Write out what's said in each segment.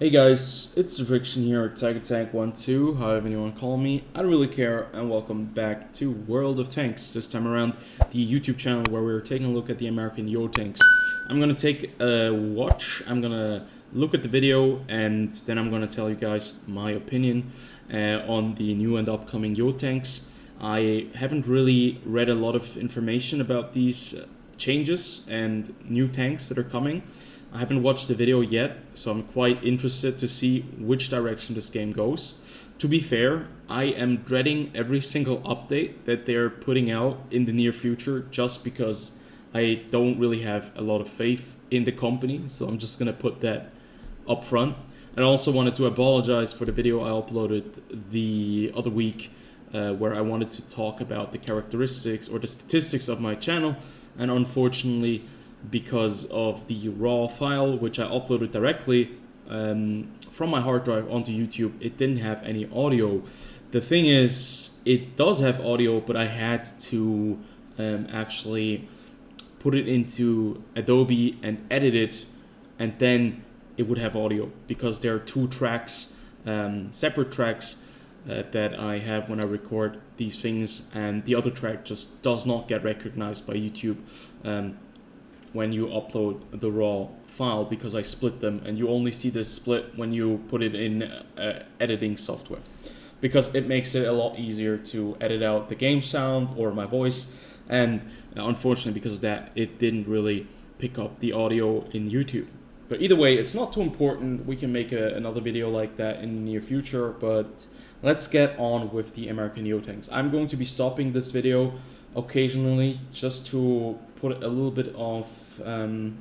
Hey guys, it's Friction here at Tiger Tank 12, however you want to call me. I don't really care, and welcome back to World of Tanks. This time around, the YouTube channel where we're taking a look at the American Yo tanks. I'm gonna take a watch, I'm gonna look at the video, and then I'm gonna tell you guys my opinion on the new and upcoming Yo tanks. I haven't really read a lot of information about these changes and new tanks that are coming. I haven't watched the video yet, so I'm quite interested to see which direction this game goes. To be fair, I am dreading every single update that they're putting out in the near future just because I don't really have a lot of faith in the company, so I'm just gonna put that up front. And I also wanted to apologize for the video I uploaded the other week where I wanted to talk about the characteristics or the statistics of my channel, and unfortunately, because of the raw file which I uploaded directly from my hard drive onto YouTube, it didn't have any audio. The thing is, it does have audio, but I had to actually put it into Adobe and edit it, and then it would have audio, because there are two tracks, separate tracks that I have when I record these things, and the other track just does not get recognized by YouTube when you upload the raw file, because I split them, and you only see this split when you put it in editing software, because it makes it a lot easier to edit out the game sound or my voice. And unfortunately, because of that, it didn't really pick up the audio in YouTube. But either way, it's not too important. We can make another video like that in the near future, but let's get on with the American Yo tanks. I'm going to be stopping this video occasionally just to put a little bit of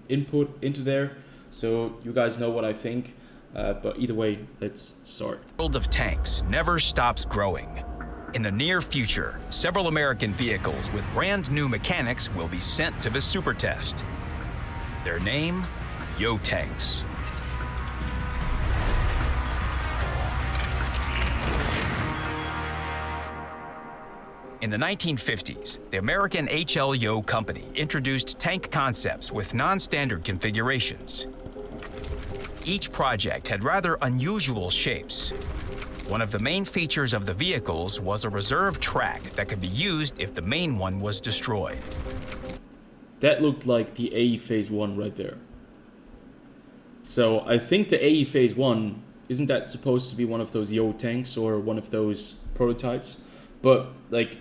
input into there, so you guys know what I think. But either way, let's start. World of Tanks never stops growing. In the near future, several American vehicles with brand new mechanics will be sent to the super test. Their name, Yo tanks. In the 1950s, the American H.L. Yo Company introduced tank concepts with non-standard configurations. Each project had rather unusual shapes. One of the main features of the vehicles was a reserve track that could be used if the main one was destroyed. That looked like the AE Phase 1 right there. So I think the AE Phase 1, isn't that supposed to be one of those Yo tanks or one of those prototypes? But like,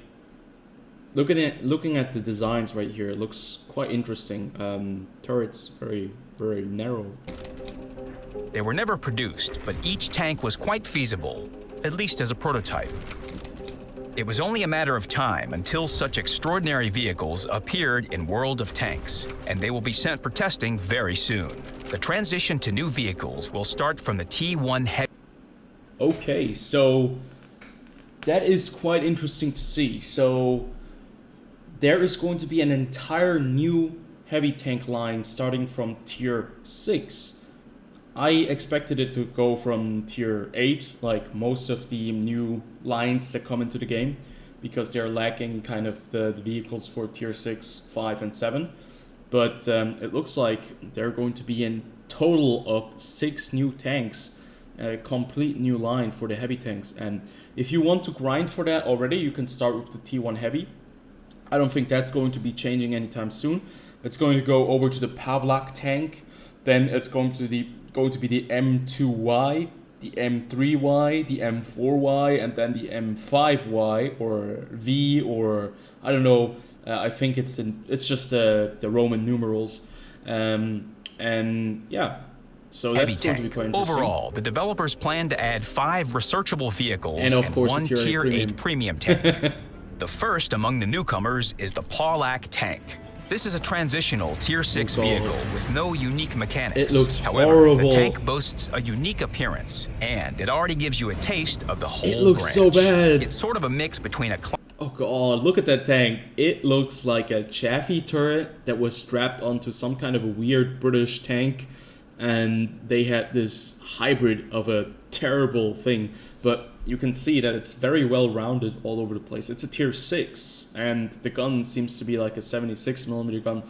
looking at the designs right here, it looks quite interesting. Turrets very narrow. They were never produced, but each tank was quite feasible, at least as a prototype. It was only a matter of time until such extraordinary vehicles appeared in World of Tanks, and they will be sent for testing very soon. The transition to new vehicles will start from the T1 Heavy. Okay, so that is quite interesting to see. So there is going to be an entire new heavy tank line starting from tier 6. I expected it to go from tier 8, like most of the new lines that come into the game, because they're lacking kind of the vehicles for tier 6, 5, and 7. But it looks like they're going to be in total of 6 new tanks, a complete new line for the heavy tanks. And if you want to grind for that already, you can start with the T1 Heavy. I don't think that's going to be changing anytime soon. It's going to go over to the Parlack Tank. Then it's going to be the M2Y, the M3Y, the M4Y, and then the M5Y or V, or I don't know. I think it's just the Roman numerals, and yeah. So Heavy that's going tank. to be quite interesting. Overall, the developers plan to add 5 researchable vehicles and of course one Tier Tier 8 premium tank. The first among the newcomers is the Parlack Tank. This is a transitional Tier 6 vehicle with no unique mechanics. It looks However, horrible. the tank boasts a unique appearance, and it already gives you a taste of the whole It looks so branch. bad. It's sort of a mix between a Oh god, look at that tank. It looks like a Chaffee turret that was strapped onto some kind of a weird British tank, and they had this hybrid of a terrible thing. But you can see that it's very well rounded all over the place. It's a tier 6, and the gun seems to be like a 76mm gun.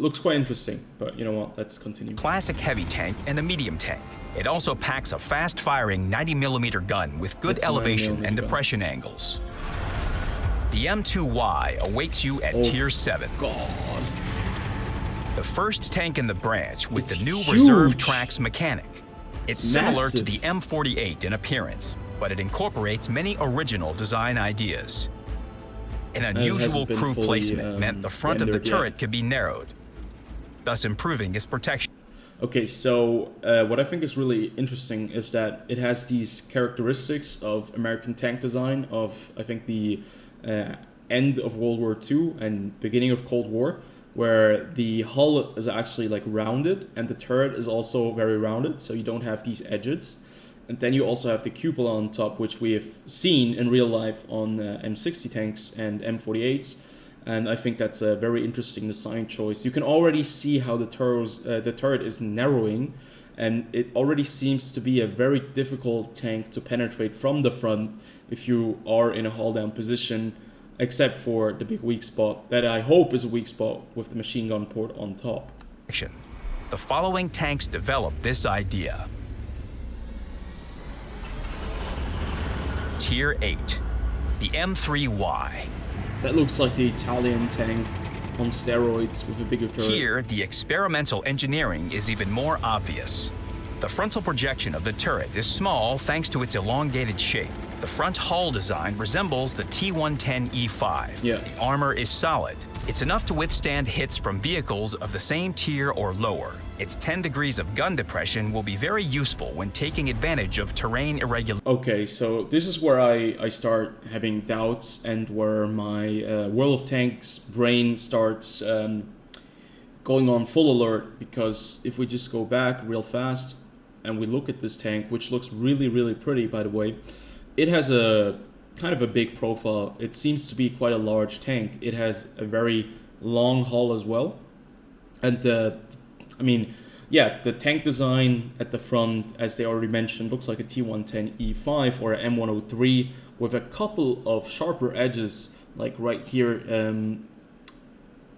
looks quite interesting, but you know what, let's continue. Classic heavy tank and a medium tank. It also packs a fast-firing 90mm gun with good That's a elevation 90mm and gun. depression angles. The M2Y awaits you at Tier 7. God. The first tank in the branch with It's the new huge. reserve tracks mechanic. It's similar to massive. the M48 in appearance, but it incorporates many original design ideas. An unusual hasn't been crew fully, placement meant the front of the rendered turret yet. could be narrowed, thus improving its protection. Okay, so what I think is really interesting is that it has these characteristics of American tank design of, I think, the end of World War II and beginning of Cold War, where the hull is actually like rounded and the turret is also very rounded, so you don't have these edges. And then you also have the cupola on top, which we have seen in real life on M60 tanks and M48s. And I think that's a very interesting design choice. You can already see how the turret is narrowing, and it already seems to be a very difficult tank to penetrate from the front if you are in a hull down position, except for the big weak spot that I hope is a weak spot with the machine gun port on top. The following tanks developed this idea. Tier 8, the M3Y. That looks like the Italian tank on steroids with a bigger turret. Here, the experimental engineering is even more obvious. The frontal projection of the turret is small thanks to its elongated shape. The front hull design resembles the T-110E5. Yeah. The armor is solid. It's enough to withstand hits from vehicles of the same tier or lower. Its 10 degrees of gun depression will be very useful when taking advantage of terrain irregularity. Okay, so this is where I start having doubts and where my World of Tanks brain starts going on full alert, because if we just go back real fast and we look at this tank, which looks really, really pretty, by the way, it has a kind of a big profile. It seems to be quite a large tank. It has a very long hull as well. And I mean, yeah, the tank design at the front, as they already mentioned, looks like a T-110E5 or an M103 with a couple of sharper edges, like right here.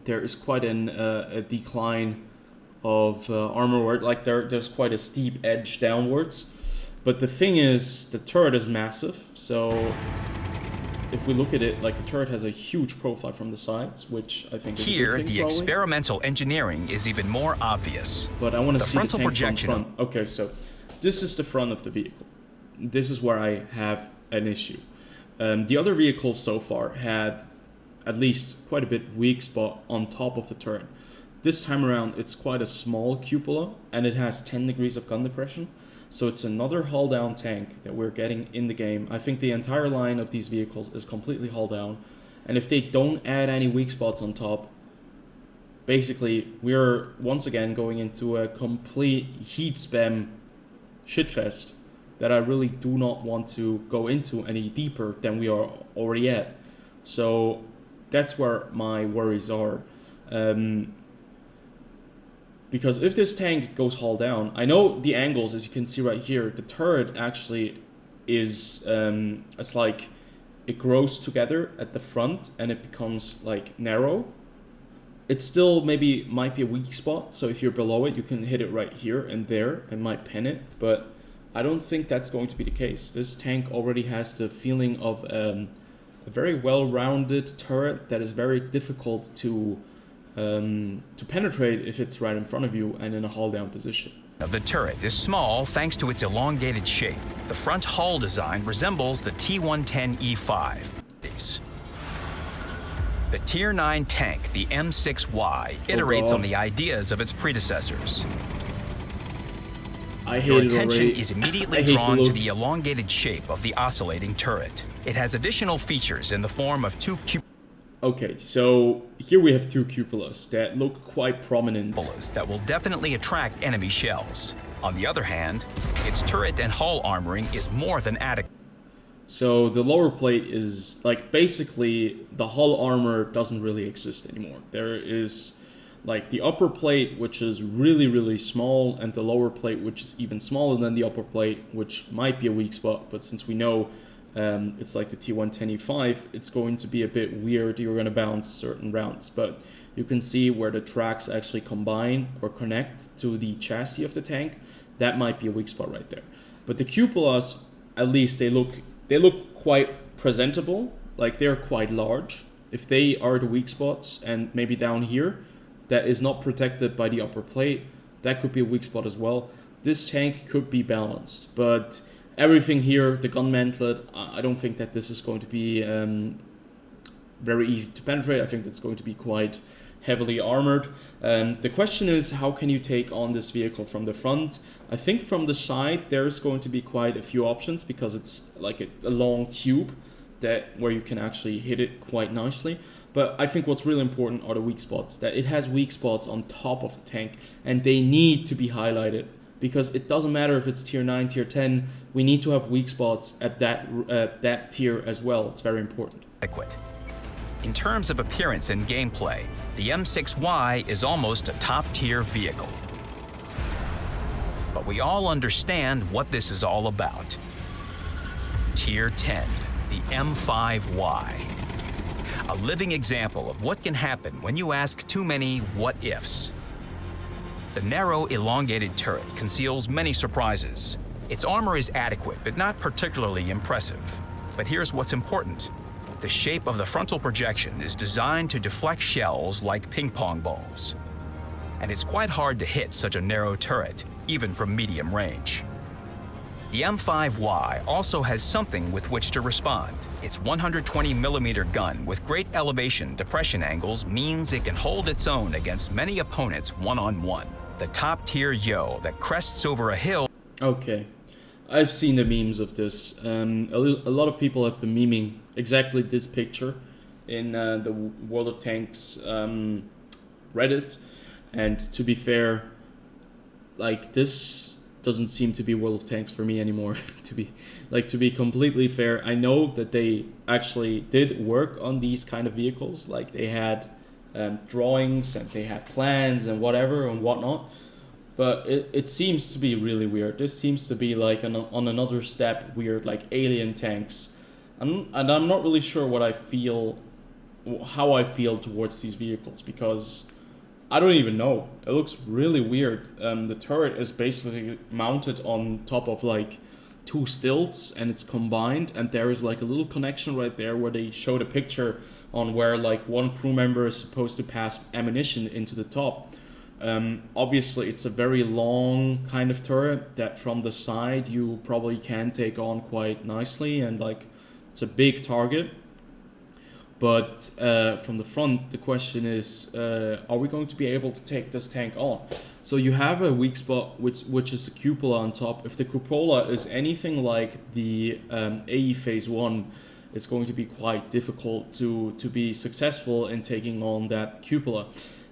There is quite a decline of armor work, like there's quite a steep edge downwards. But the thing is, the turret is massive, so if we look at it, like the turret has a huge profile from the sides, which I think is Here, a good thing, the probably. Experimental engineering is even more obvious. But I want to The see the frontal tank projection from front. Okay, so this is the front of the vehicle. This is where I have an issue. The other vehicles so far had at least quite a bit weak spot on top of the turret. This time around, it's quite a small cupola, and it has 10 degrees of gun depression. So it's another hull down tank that we're getting in the game. I think the entire line of these vehicles is completely hull down. And if they don't add any weak spots on top, basically we're once again going into a complete heat spam shitfest that I really do not want to go into any deeper than we are already at. So that's where my worries are. Because if this tank goes hull down, I know the angles, as you can see right here, the turret actually is, it's like it grows together at the front and it becomes like narrow. It still maybe might be a weak spot, so if you're below it, you can hit it right here and there and might pen it, but I don't think that's going to be the case. This tank already has the feeling of a very well-rounded turret that is very difficult to penetrate if it's right in front of you and in a hull down position. The turret is small thanks to its elongated shape. The front hull design resembles the T-110E5. The Tier 9 tank, the M6Y, iterates on the ideas of its predecessors. I hate Your it attention already. is I immediately hate the drawn to look. the elongated shape of the oscillating turret. It has additional features in the form of two Okay, so here we have two cupolas that look quite prominent. cupolas that will definitely attract enemy shells. On the other hand, its turret and hull armoring is more than adequate. So the lower plate is, like, basically the hull armor doesn't really exist anymore. There is, like, the upper plate, which is really, really small, and the lower plate, which is even smaller than the upper plate, which might be a weak spot, but since we know it's like the T110E5, it's going to be a bit weird. You're going to bounce certain rounds, but you can see where the tracks actually combine or connect to the chassis of the tank. That might be a weak spot right there. But the cupolas, at least they look quite presentable, like they're quite large. If they are the weak spots, and maybe down here, that is not protected by the upper plate, that could be a weak spot as well. This tank could be balanced, but everything here, the gun mantlet, I don't think that this is going to be very easy to penetrate. I think that's going to be quite heavily armored. The question is, how can you take on this vehicle from the front? I think from the side there's going to be quite a few options, because it's like a long tube where you can actually hit it quite nicely. But I think what's really important are the weak spots, that it has weak spots on top of the tank, and they need to be highlighted, because it doesn't matter if it's tier 9, tier 10, we need to have weak spots at that tier as well. It's very important. In terms of appearance and gameplay, the M6Y is almost a top-tier vehicle. But we all understand what this is all about. Tier 10, the M5Y. A living example of what can happen when you ask too many what-ifs. The narrow, elongated turret conceals many surprises. Its armor is adequate, but not particularly impressive. But here's what's important. The shape of the frontal projection is designed to deflect shells like ping-pong balls. And it's quite hard to hit such a narrow turret, even from medium range. The M5Y also has something with which to respond. Its 120mm gun with great elevation depression angles means it can hold its own against many opponents one-on-one. The top-tier Yo that crests over a hill. Okay, I've seen the memes of this. A lot of people have been memeing exactly this picture in the World of Tanks Reddit. And to be fair, like, this doesn't seem to be World of Tanks for me anymore. to be completely fair, I know that they actually did work on these kind of vehicles. Like, they had drawings and they had plans and whatever and whatnot. But it seems to be really weird. This seems to be like on another step weird, like alien tanks. And I'm not really sure how I feel towards these vehicles, because I don't even know. It looks really weird. The turret is basically mounted on top of like two stilts, and it's combined, and there is like a little connection right there where they showed a picture on where like one crew member is supposed to pass ammunition into the top. Obviously it's a very long kind of turret that from the side you probably can take on quite nicely, and like it's a big target. But from the front, the question is, are we going to be able to take this tank on? So you have a weak spot, which is the cupola on top. If the cupola is anything like the AE Phase 1, it's going to be quite difficult to be successful in taking on that cupola.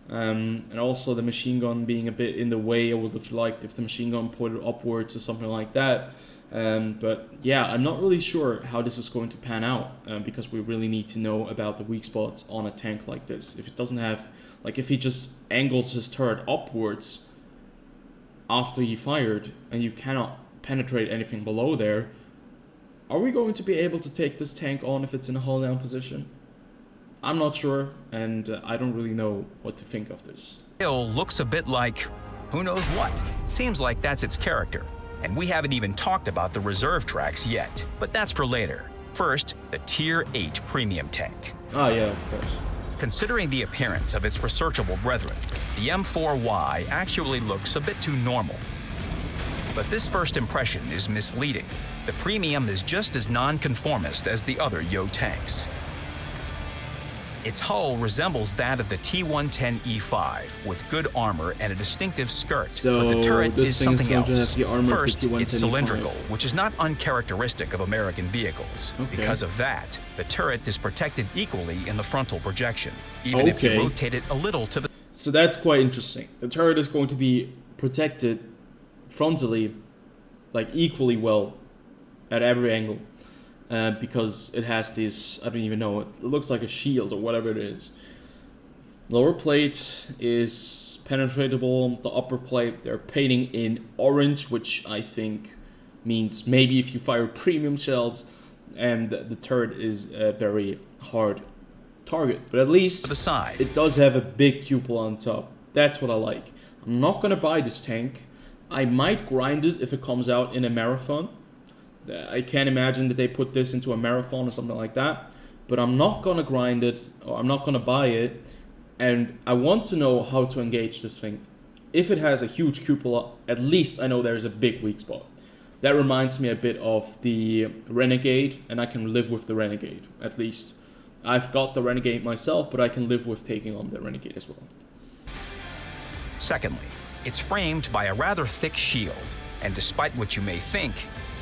And also the machine gun being a bit in the way. I would have liked if the machine gun pointed upwards or something like that. But yeah, I'm not really sure how this is going to pan out, because we really need to know about the weak spots on a tank like this. If it doesn't have, like, if he just angles his turret upwards after he fired and you cannot penetrate anything below there, are we going to be able to take this tank on if it's in a hull down position? I'm not sure, and I don't really know what to think of this. Hill looks a bit like who knows what. Seems like that's its character. And we haven't even talked about the reserve tracks yet, but that's for later. First, the Tier 8 premium tank. Ah, yeah, of course. Considering the appearance of its researchable brethren, the M4Y actually looks a bit too normal. But this first impression is misleading. The premium is just as non-conformist as the other Yo tanks. Its hull resembles that of the T110E5 with good armor and a distinctive skirt, so but the turret is something else. First, it's cylindrical, which is not uncharacteristic of American vehicles. Okay. Because of that, the turret is protected equally in the frontal projection, even if you rotate it a little to the... So that's quite interesting. The turret is going to be protected frontally, like equally well at every angle. Because it has this, I don't even know, it looks like a shield or whatever it is. Lower plate is penetratable. The upper plate, they're painting in orange, which I think means maybe if you fire premium shells, and the turret is a very hard target. But at least the side. it does have a big cupola on top. That's what I like. I'm not gonna buy this tank. I might grind it if it comes out in a marathon. I can't imagine that they put this into a marathon or something like that. But I'm not gonna grind it, or I'm not gonna buy it. And I want to know how to engage this thing. If it has a huge cupola, at least I know there's a big weak spot. That reminds me a bit of the Renegade, and I can live with the Renegade, at least. I've got the Renegade myself, but I can live with taking on the Renegade as well. Secondly, it's framed by a rather thick shield, and despite what you may think,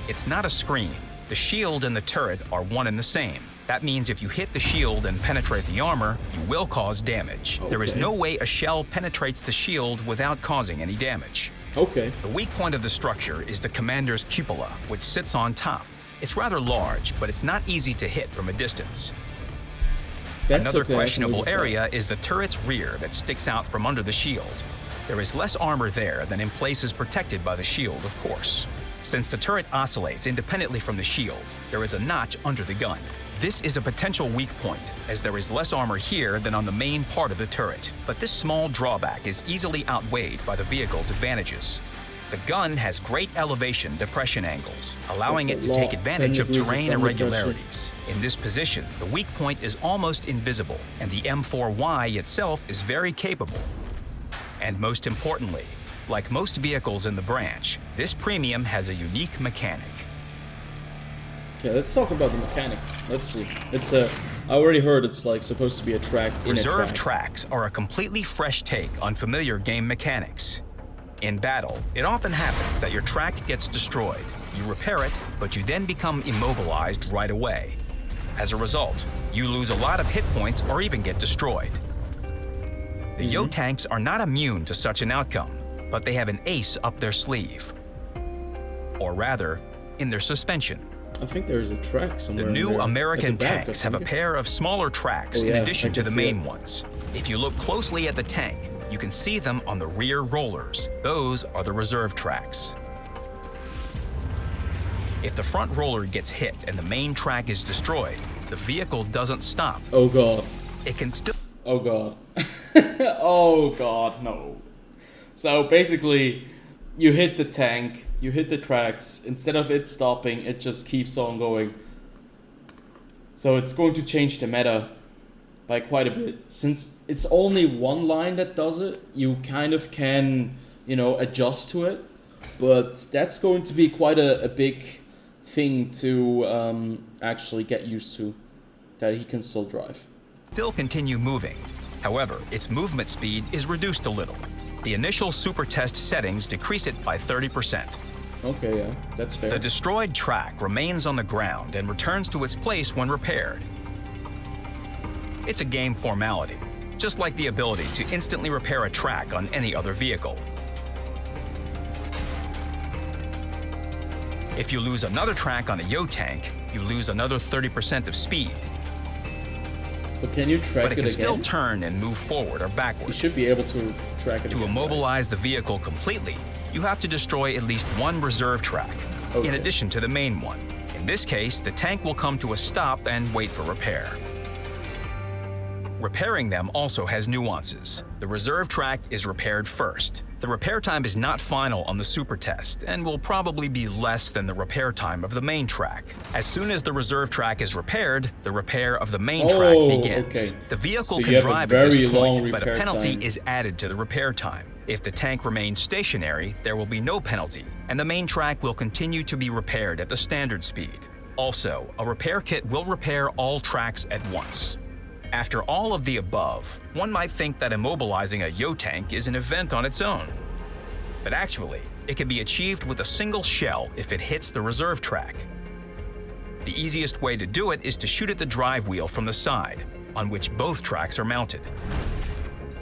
it's not a screen. The shield and the turret are one and the same. That means if you hit the shield and penetrate the armor, you will cause damage. Okay. There is no way a shell penetrates the shield without causing any damage. Okay. The weak point of the structure is the commander's cupola, which sits on top. It's rather large, but it's not easy to hit from a distance. That's Another okay, questionable area is the turret's rear that sticks out from under the shield. There is less armor there than in places protected by the shield, of course. Since the turret oscillates independently from the shield, there is a notch under the gun. This is a potential weak point, as there is less armor here than on the main part of the turret. But this small drawback is easily outweighed by the vehicle's advantages. The gun has great elevation depression angles, allowing it to take advantage of terrain irregularities. In this position, the weak point is almost invisible, and the M4Y itself is very capable. And most importantly, like most vehicles in the branch, this premium has a unique mechanic. Okay, let's talk about the mechanic. Let's see. I already heard it's like supposed to be a track in Reserve a track. tracks are a completely fresh take on familiar game mechanics. In battle, it often happens that your track gets destroyed. You repair it, but you then become immobilized right away. As a result, you lose a lot of hit points or even get destroyed. The Yo tanks are not immune to such an outcome, but they have an ace up their sleeve. Or rather, in their suspension. I think there's a track somewhere. The in new there. American At the back, tanks I have a think. pair of smaller tracks Oh, in yeah, addition I to can the see main it. ones. If you look closely at the tank, you can see them on the rear rollers. Those are the reserve tracks. If the front roller gets hit and the main track is destroyed, the vehicle doesn't stop. Oh god. It can still Oh god. Oh god, no. So basically, you hit the tank, you hit the tracks, instead of it stopping, it just keeps on going. So it's going to change the meta by quite a bit. Since it's only one line that does it, you kind of can, adjust to it. But that's going to be quite a big thing to actually get used to, that he can still drive. continue moving. However, its movement speed is reduced a little. The initial super test settings decrease it by 30%. Okay, yeah, that's fair. The destroyed track remains on the ground and returns to its place when repaired. It's a game formality, just like the ability to instantly repair a track on any other vehicle. If you lose another track on a Yo tank, you lose another 30% of speed. But can you track But it it can again? still turn and move forward or You backward. should be able to track it To again, immobilize the vehicle completely, you have to destroy at least one reserve track, in Okay. addition to the main one. In this case, the tank will come to a stop and wait for repair. Repairing them also has nuances. The reserve track is repaired first. The repair time is not final on the super test and will probably be less than the repair time of the main track. As soon as the reserve track is repaired, the repair of the main track begins. Okay. The vehicle So can you have a drive at this very long point, but a repair penalty time. is added to the repair time. If the tank remains stationary, there will be no penalty, and the main track will continue to be repaired at the standard speed. Also, a repair kit will repair all tracks at once. After all of the above, one might think that immobilizing a Yo tank is an event on its own. But actually, it can be achieved with a single shell if it hits the reserve track. The easiest way to do it is to shoot at the drive wheel from the side, on which both tracks are mounted.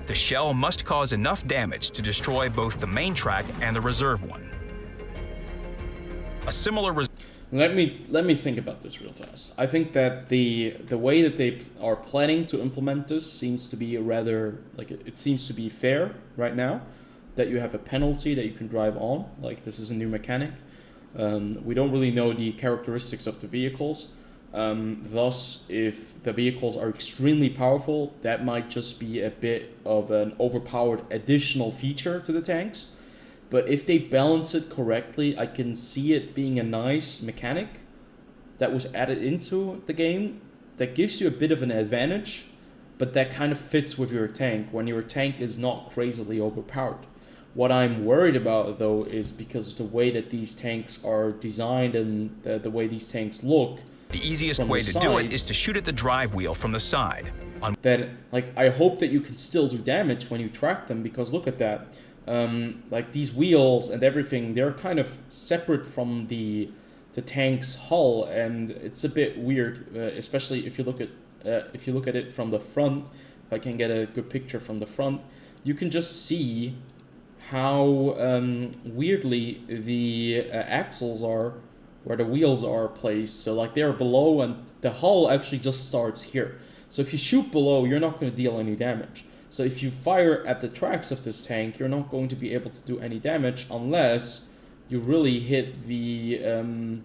The shell must cause enough damage to destroy both the main track and the reserve one. A similar Let me think about this real fast. I think that the way that they are planning to implement this seems to be rather like it seems to be fair right now, that you have a penalty that you can drive on. Like this is a new mechanic. We don't really know the characteristics of the vehicles, Thus, if the vehicles are extremely powerful, that might just be a bit of an overpowered additional feature to the tanks. But if they balance it correctly, I can see it being a nice mechanic that was added into the game that gives you a bit of an advantage, but that kind of fits with your tank when your tank is not crazily overpowered. What I'm worried about, though, is because of the way that these tanks are designed and the way these tanks look. The easiest way to do it is to shoot at the drive wheel from the side. That, like, I hope that you can still do damage when you track them, because look at that. Like, these wheels and everything, they're kind of separate from the tank's hull, and it's a bit weird, especially if you look at it from the front. If I can get a good picture from the front, you can just see how weirdly the axles are where the wheels are placed. So like they're below, and the hull actually just starts here. So if you shoot below, you're not going to deal any damage. So if you fire at the tracks of this tank, you're not going to be able to do any damage unless you really hit the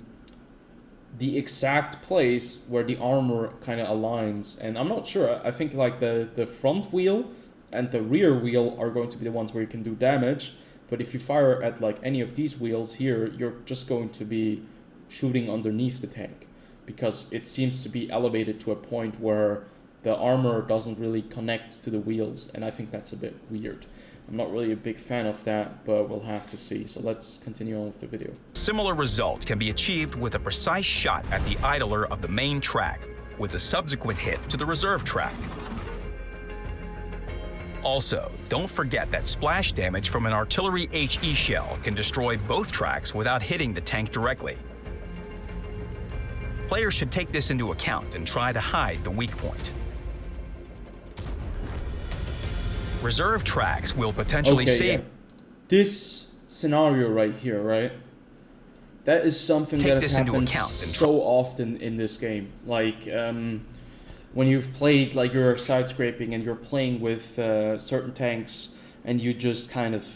exact place where the armor kind of aligns. And I'm not sure. I think like the front wheel and the rear wheel are going to be the ones where you can do damage. But if you fire at like any of these wheels here, you're just going to be shooting underneath the tank, because it seems to be elevated to a point where the armor doesn't really connect to the wheels, and I think that's a bit weird. I'm not really a big fan of that, but we'll have to see. So let's continue on with the video. Similar result can be achieved with a precise shot at the idler of the main track, with a subsequent hit to the reserve track. Also, don't forget that splash damage from an artillery HE shell can destroy both tracks without hitting the tank directly. Players should take this into account and try to hide the weak point. Reserve tracks will potentially save... Yeah. This scenario right here, right? That is something that has happened so often in this game. Like, when you've played, like, you're side scraping and you're playing with certain tanks, and you just kind of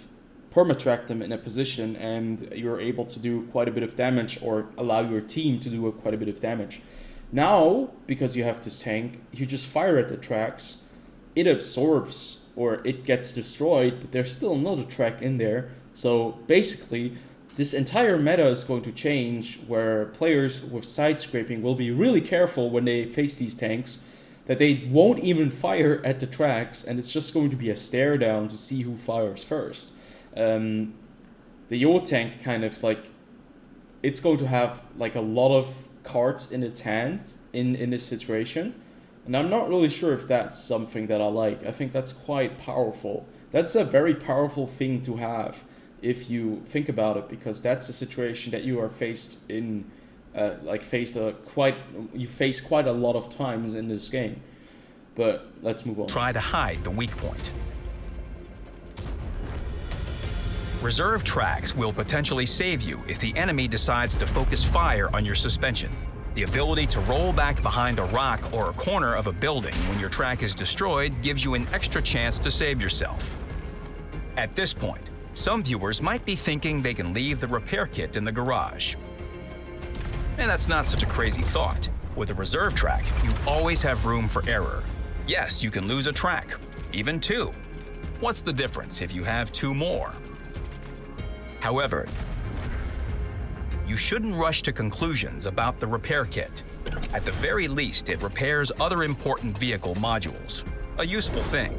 permatrack them in a position, and you're able to do quite a bit of damage, or allow your team to do quite a bit of damage. Now, because you have this tank, you just fire at the tracks, it absorbs or it gets destroyed, but there's still another track in there. So basically, this entire meta is going to change, where players with side scraping will be really careful when they face these tanks, that they won't even fire at the tracks, and it's just going to be a stare down to see who fires first. The Yo tank kind of like, it's going to have like a lot of cards in its hands in this situation, and I'm not really sure if that's something that I like. I think that's quite powerful. That's a very powerful thing to have if you think about it, because that's a situation that you are faced in, you face quite a lot of times in this game. But let's move on. Try to hide the weak point. Reserve tracks will potentially save you if the enemy decides to focus fire on your suspension. The ability to roll back behind a rock or a corner of a building when your track is destroyed gives you an extra chance to save yourself. At this point, some viewers might be thinking they can leave the repair kit in the garage. And that's not such a crazy thought. With a reserve track, you always have room for error. Yes, you can lose a track, even two. What's the difference if you have two more? However, you shouldn't rush to conclusions about the repair kit. At the very least, it repairs other important vehicle modules, a useful thing.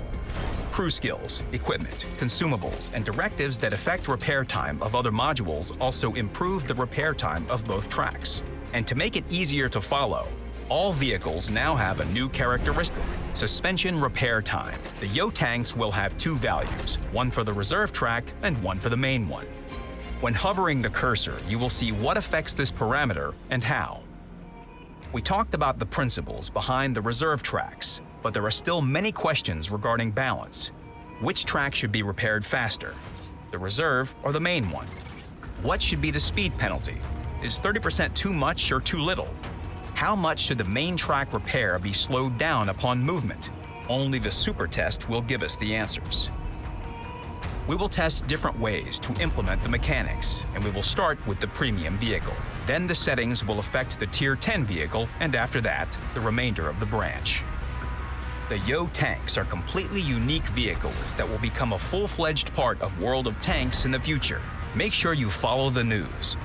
Crew skills, equipment, consumables, and directives that affect repair time of other modules also improve the repair time of both tracks. And to make it easier to follow, all vehicles now have a new characteristic: suspension repair time. The Yo tanks will have two values, one for the reserve track and one for the main one. When hovering the cursor, you will see what affects this parameter and how. We talked about the principles behind the reserve tracks, but there are still many questions regarding balance. Which track should be repaired faster, the reserve or the main one? What should be the speed penalty? Is 30% too much or too little? How much should the main track repair be slowed down upon movement? Only the super test will give us the answers. We will test different ways to implement the mechanics, and we will start with the premium vehicle. Then the settings will affect the Tier 10 vehicle, and after that, the remainder of the branch. The Yo tanks are completely unique vehicles that will become a full-fledged part of World of Tanks in the future. Make sure you follow the news.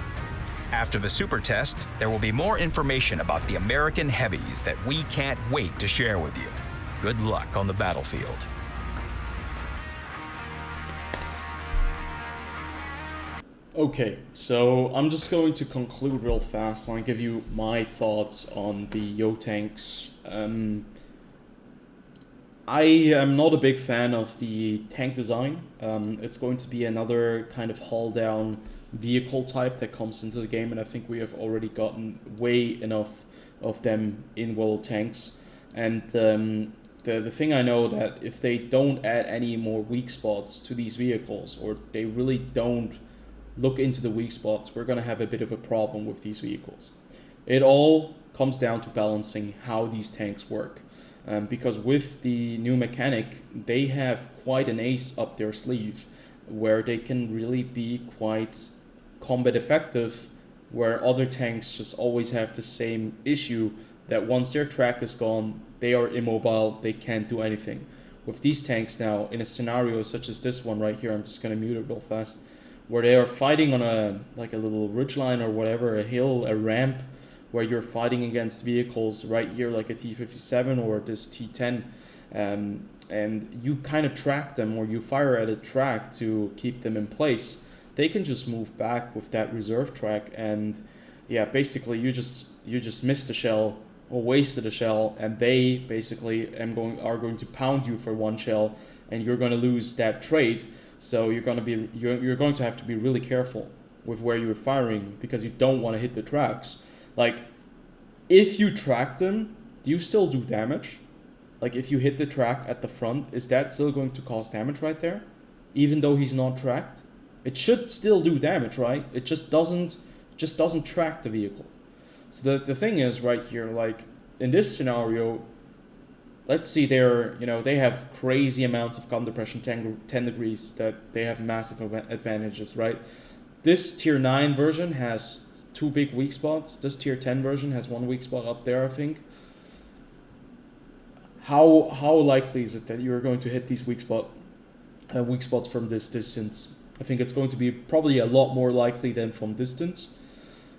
After the super test, there will be more information about the American heavies that we can't wait to share with you. Good luck on the battlefield. Okay, so I'm just going to conclude real fast and give you my thoughts on the Yo tanks. I am not a big fan of the tank design. It's going to be another kind of hull-down vehicle type that comes into the game, and I think we have already gotten way enough of them in World of Tanks. And the thing I know that if they don't add any more weak spots to these vehicles, or they really don't look into the weak spots, we're going to have a bit of a problem with these vehicles. It all comes down to balancing how these tanks work. Because with the new mechanic, they have quite an ace up their sleeve where they can really be quite combat effective, where other tanks just always have the same issue that once their track is gone, they are immobile, they can't do anything. With these tanks now, in a scenario such as this one right here, I'm just going to mute it real fast, where they are fighting on a little ridgeline or whatever, a hill, a ramp, where you're fighting against vehicles right here like a T-57 or this T-10, and you kind of track them, or you fire at a track to keep them in place. They can just move back with that reserve track, and yeah, basically you just missed a shell or wasted a shell, and they basically are going to pound you for one shell, and you're going to lose that trade. So you're going to have to be really careful with where you're firing, because you don't want to hit the tracks. Like, if you track them, do you still do damage? Like, if you hit the track at the front, is that still going to cause damage right there? Even though he's not tracked? It should still do damage, right? It just doesn't track the vehicle. So the thing is right here, like, in this scenario, let's see, they have crazy amounts of gun depression, 10 degrees, that they have massive advantages, right? This tier 9 version has 2 big weak spots. This tier 10 version has 1 weak spot up there, I think. How likely is it that you're going to hit these weak spots from this distance? I think it's going to be probably a lot more likely than from distance.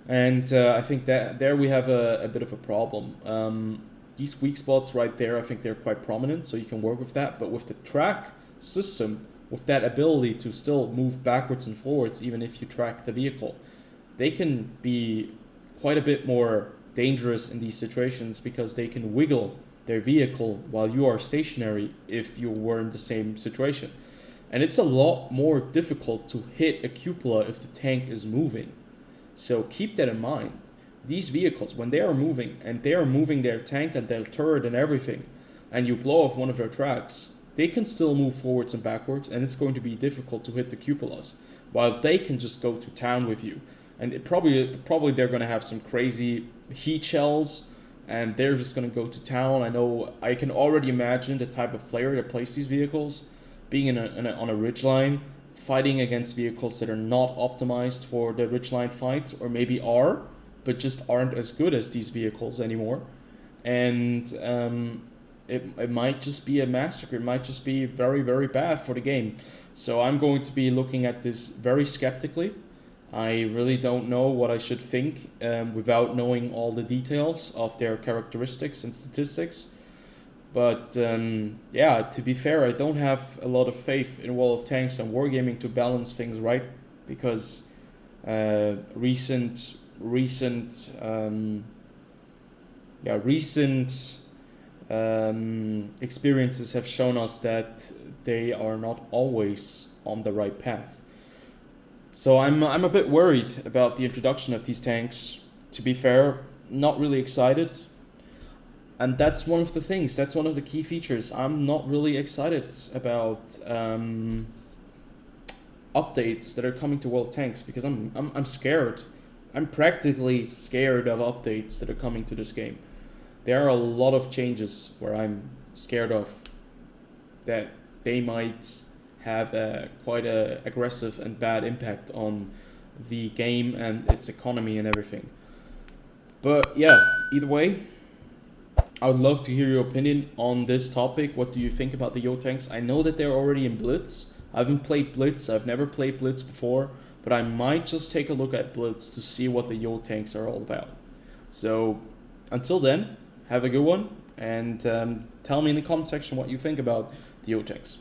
And I think that there we have a bit of a problem. These weak spots right there, I think they're quite prominent, so you can work with that. But with the track system, with that ability to still move backwards and forwards, even if you track the vehicle, they can be quite a bit more dangerous in these situations, because they can wiggle their vehicle while you are stationary if you were in the same situation. And it's a lot more difficult to hit a cupola if the tank is moving. So keep that in mind. These vehicles, when they are moving, and they are moving their tank and their turret and everything, and you blow off one of their tracks, they can still move forwards and backwards, and it's going to be difficult to hit the cupolas, while they can just go to town with you. And it probably they're going to have some crazy heat shells, and they're just going to go to town. I can already imagine the type of player that plays these vehicles being on a ridgeline, fighting against vehicles that are not optimized for the ridgeline fights, or maybe are, but just aren't as good as these vehicles anymore. And it might just be a massacre. It might just be very, very bad for the game. So I'm going to be looking at this very skeptically. I really don't know what I should think without knowing all the details of their characteristics and statistics. But yeah, to be fair, I don't have a lot of faith in World of Tanks and Wargaming to balance things right, because recent experiences have shown us that they are not always on the right path. So I'm a bit worried about the introduction of these tanks. To be fair, not really excited. And that's one of the things, that's one of the key features. I'm not really excited about updates that are coming to World of Tanks, because I'm scared. I'm practically scared of updates that are coming to this game. There are a lot of changes where I'm scared of that they might have quite a aggressive and bad impact on the game and its economy and everything. But yeah, either way, I would love to hear your opinion on this topic. What do you think about the Yo tanks? I know that they're already in Blitz. I haven't played Blitz. I've never played Blitz before, but I might just take a look at Blitz to see what the Yo tanks are all about. So until then, have a good one, and tell me in the comment section what you think about the Yo tanks.